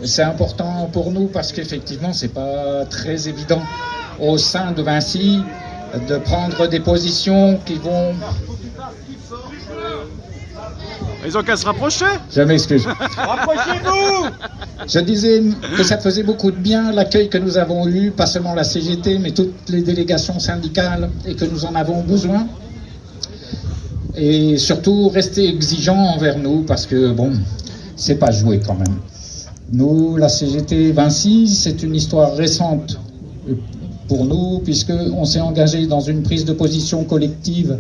C'est important pour nous parce qu'effectivement, c'est pas très évident au sein de Vinci de prendre des positions qui vont... Ils ont qu'à se rapprocher. Je m'excuse. Rapprochez-vous. Je disais que ça faisait beaucoup de bien l'accueil que nous avons eu, pas seulement la CGT, mais toutes les délégations syndicales, et que nous en avons besoin. Et surtout, rester exigeants envers nous, parce que, bon, c'est pas joué quand même. Nous, la CGT Vinci, c'est une histoire récente pour nous, puisqu'on s'est engagé dans une prise de position collective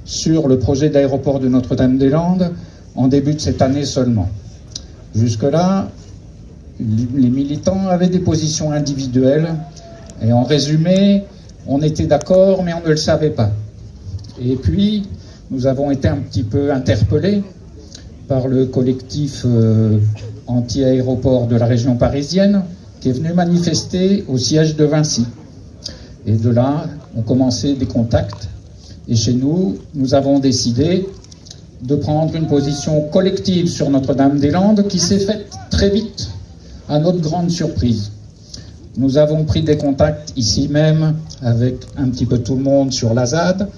sur le projet d'aéroport de Notre-Dame-des-Landes en début de cette année seulement. Jusque-là, les militants avaient des positions individuelles, et en résumé, on était d'accord, mais on ne le savait pas. Et puis, nous avons été un petit peu interpellés par le collectif anti-aéroport de la région parisienne, qui est venu manifester au siège de Vinci. Et de là, ont commencé des contacts. Et chez nous, nous avons décidé de prendre une position collective sur Notre-Dame-des-Landes qui s'est faite très vite, à notre grande surprise. Nous avons pris des contacts ici même avec un petit peu tout le monde sur la ZAD.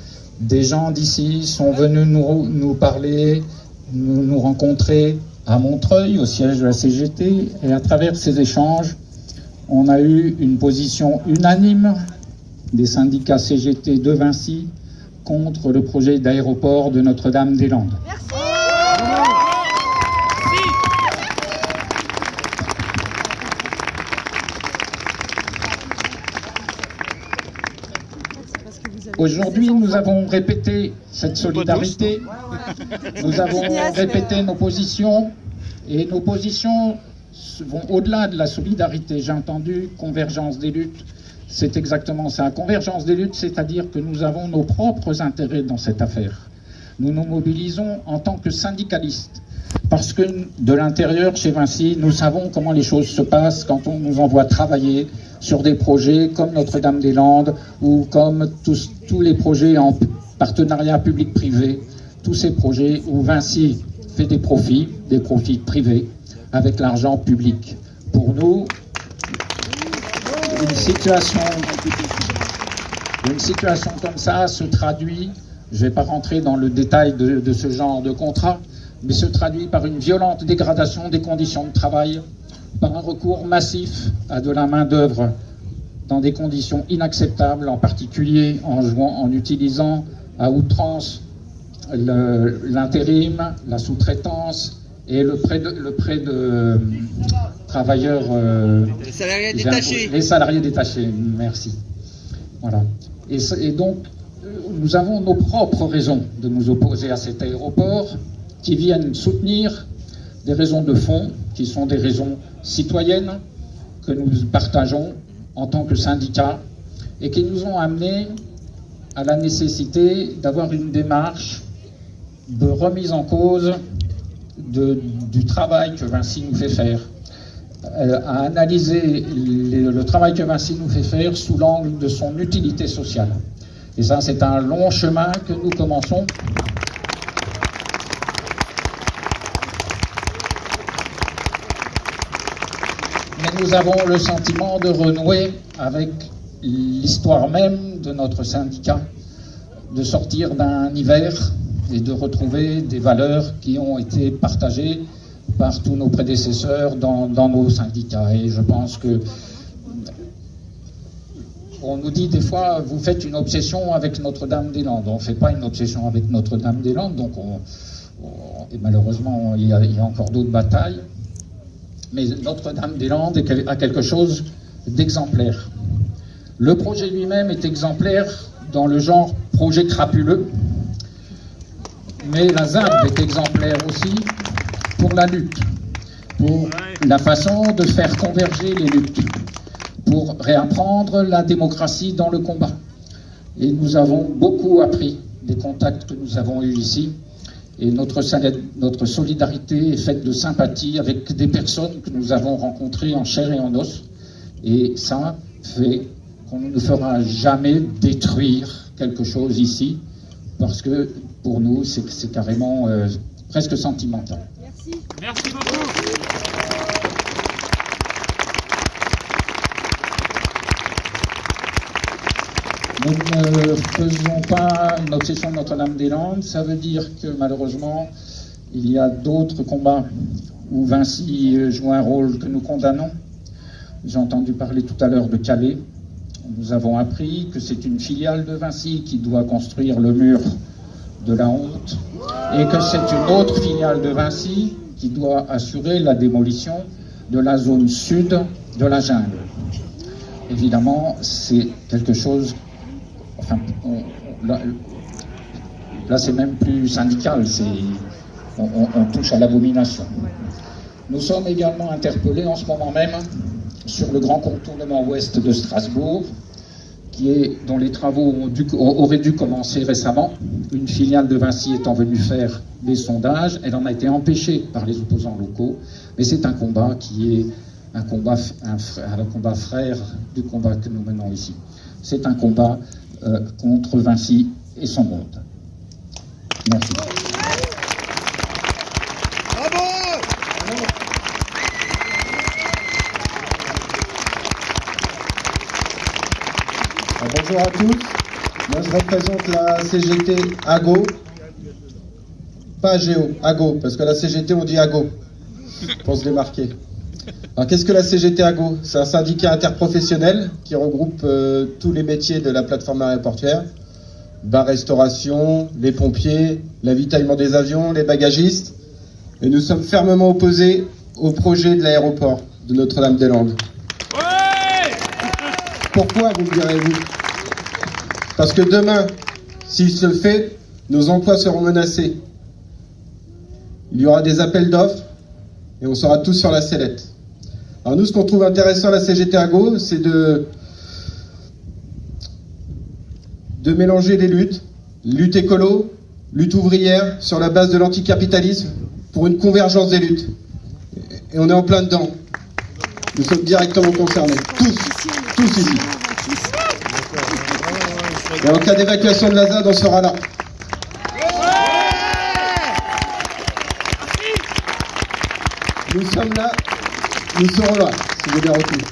Des gens d'ici sont venus nous parler, nous rencontrer à Montreuil, au siège de la CGT. Et à travers ces échanges, on a eu une position unanime des syndicats CGT de Vinci contre le projet d'aéroport de Notre-Dame-des-Landes. Merci. Aujourd'hui, nous avons répété cette solidarité, nous avons répété nos positions, et nos positions vont au-delà de la solidarité. J'ai entendu convergence des luttes. C'est exactement ça. Convergence des luttes, c'est-à-dire que nous avons nos propres intérêts dans cette affaire. Nous nous mobilisons en tant que syndicalistes. Parce que de l'intérieur, chez Vinci, nous savons comment les choses se passent quand on nous envoie travailler sur des projets comme Notre-Dame-des-Landes ou comme tous les projets en partenariat public-privé. Tous ces projets où Vinci fait des profits privés avec l'argent public. Pour nous, une situation comme ça se traduit, je ne vais pas rentrer dans le détail de ce genre de contrat, mais se traduit par une violente dégradation des conditions de travail, par un recours massif à de la main-d'œuvre dans des conditions inacceptables, en particulier en utilisant à outrance l'intérim, la sous-traitance et le prêt de travailleurs... Les salariés détachés. Les salariés détachés, merci. Voilà. Et donc, nous avons nos propres raisons de nous opposer à cet aéroport, qui viennent soutenir des raisons de fond, qui sont des raisons citoyennes, que nous partageons en tant que syndicat, et qui nous ont amenés à la nécessité d'avoir une démarche de remise en cause du travail que Vinci nous fait faire, à analyser le travail que Vinci nous fait faire sous l'angle de son utilité sociale. Et ça, c'est un long chemin que nous commençons. Mais nous avons le sentiment de renouer avec l'histoire même de notre syndicat, de sortir d'un hiver et de retrouver des valeurs qui ont été partagées par tous nos prédécesseurs dans nos syndicats. Et je pense que on nous dit des fois, vous faites une obsession avec Notre-Dame-des-Landes. On ne fait pas une obsession avec Notre-Dame-des-Landes, donc et malheureusement, il y a encore d'autres batailles. Mais Notre-Dame-des-Landes a quelque chose d'exemplaire. Le projet lui-même est exemplaire dans le genre projet crapuleux, mais la ZAD est exemplaire aussi pour la lutte, pour la façon de faire converger les luttes, pour réapprendre la démocratie dans le combat. Et nous avons beaucoup appris des contacts que nous avons eus ici, et notre solidarité est faite de sympathie avec des personnes que nous avons rencontrées en chair et en os, et ça fait qu'on ne fera jamais détruire quelque chose ici, parce que pour nous c'est carrément presque sentimental. Merci. Merci beaucoup. Nous ne faisons pas une obsession de Notre-Dame-des-Landes. Ça veut dire que malheureusement, il y a d'autres combats où Vinci joue un rôle que nous condamnons. J'ai entendu parler tout à l'heure de Calais. Nous avons appris que c'est une filiale de Vinci qui doit construire le mur de la honte et que c'est une autre filiale de Vinci qui doit assurer la démolition de la zone sud de la jungle. Évidemment, c'est quelque chose... Enfin, là c'est même plus syndical, on touche à l'abomination. Nous sommes également interpellés en ce moment même sur le grand contournement ouest de Strasbourg, dont les travaux auraient dû commencer récemment. Une filiale de Vinci étant venue faire des sondages, elle en a été empêchée par les opposants locaux, mais c'est un combat qui est un combat frère du combat que nous menons ici. C'est un combat contre Vinci et son monde. Merci. Bravo! Bonjour à tous. Moi, je représente la CGT AGO. Pas AGO, AGO, parce que la CGT, on dit AGO, pour se démarquer. Alors, qu'est-ce que la CGT AGO? C'est un syndicat interprofessionnel qui regroupe tous les métiers de la plateforme aéroportuaire. Bar-restauration, les pompiers, l'avitaillement des avions, les bagagistes. Et nous sommes fermement opposés au projet de l'aéroport de Notre-Dame-des-Landes. Pourquoi, vous me direz-vous? Parce que demain, s'il se fait, nos emplois seront menacés. Il y aura des appels d'offres et on sera tous sur la sellette. Alors nous, ce qu'on trouve intéressant à la CGT AGO, c'est de mélanger les luttes, lutte écolo, lutte ouvrière, sur la base de l'anticapitalisme, pour une convergence des luttes. Et on est en plein dedans. Nous sommes directement concernés, tous ici. Et en cas d'évacuation de la ZAD, on sera là. Nous sommes là, nous serons là, si vous avez bien retenu.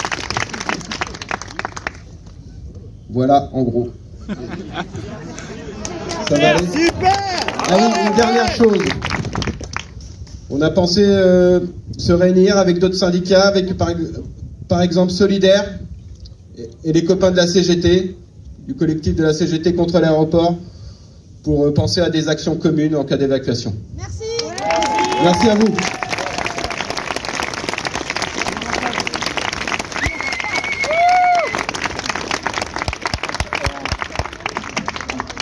Voilà, en gros. Ça va aller ? Super! Ah oui, une dernière chose. On a pensé se réunir avec d'autres syndicats, avec par exemple Solidaire et les copains de la CGT, du collectif de la CGT contre l'aéroport, pour penser à des actions communes en cas d'évacuation. Merci. Merci à vous.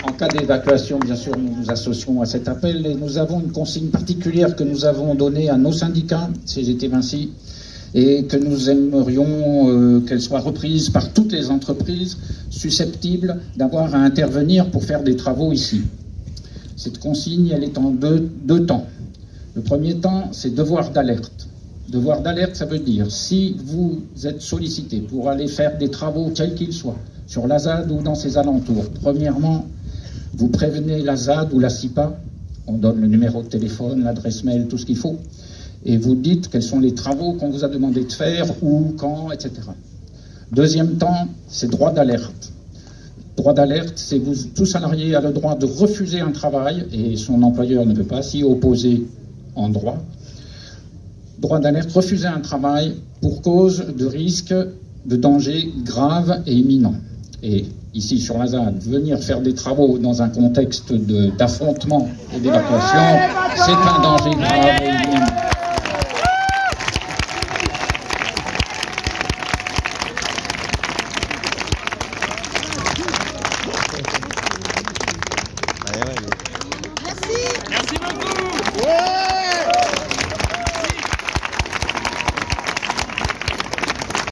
En cas d'évacuation, bien sûr, nous nous associons à cet appel et nous avons une consigne particulière que nous avons donnée à nos syndicats, CGT Vinci, et que nous aimerions qu'elle soit reprise par toutes les entreprises susceptibles d'avoir à intervenir pour faire des travaux ici. Cette consigne, elle est en deux temps. Le premier temps, c'est devoir d'alerte. Devoir d'alerte, ça veut dire, si vous êtes sollicité pour aller faire des travaux, quels qu'ils soient, sur la ZAD ou dans ses alentours, premièrement, vous prévenez la ZAD ou la CIPA, on donne le numéro de téléphone, l'adresse mail, tout ce qu'il faut, et vous dites quels sont les travaux qu'on vous a demandé de faire, où, quand, etc. Deuxième temps, c'est droit d'alerte. Droit d'alerte, c'est que tout salarié a le droit de refuser un travail, et son employeur ne peut pas s'y opposer en droit. Droit d'alerte, refuser un travail pour cause de risque, de danger grave et imminent. Et ici sur la ZAD, venir faire des travaux dans un contexte d'affrontement et d'évacuation, c'est un danger grave et imminent. Merci beaucoup.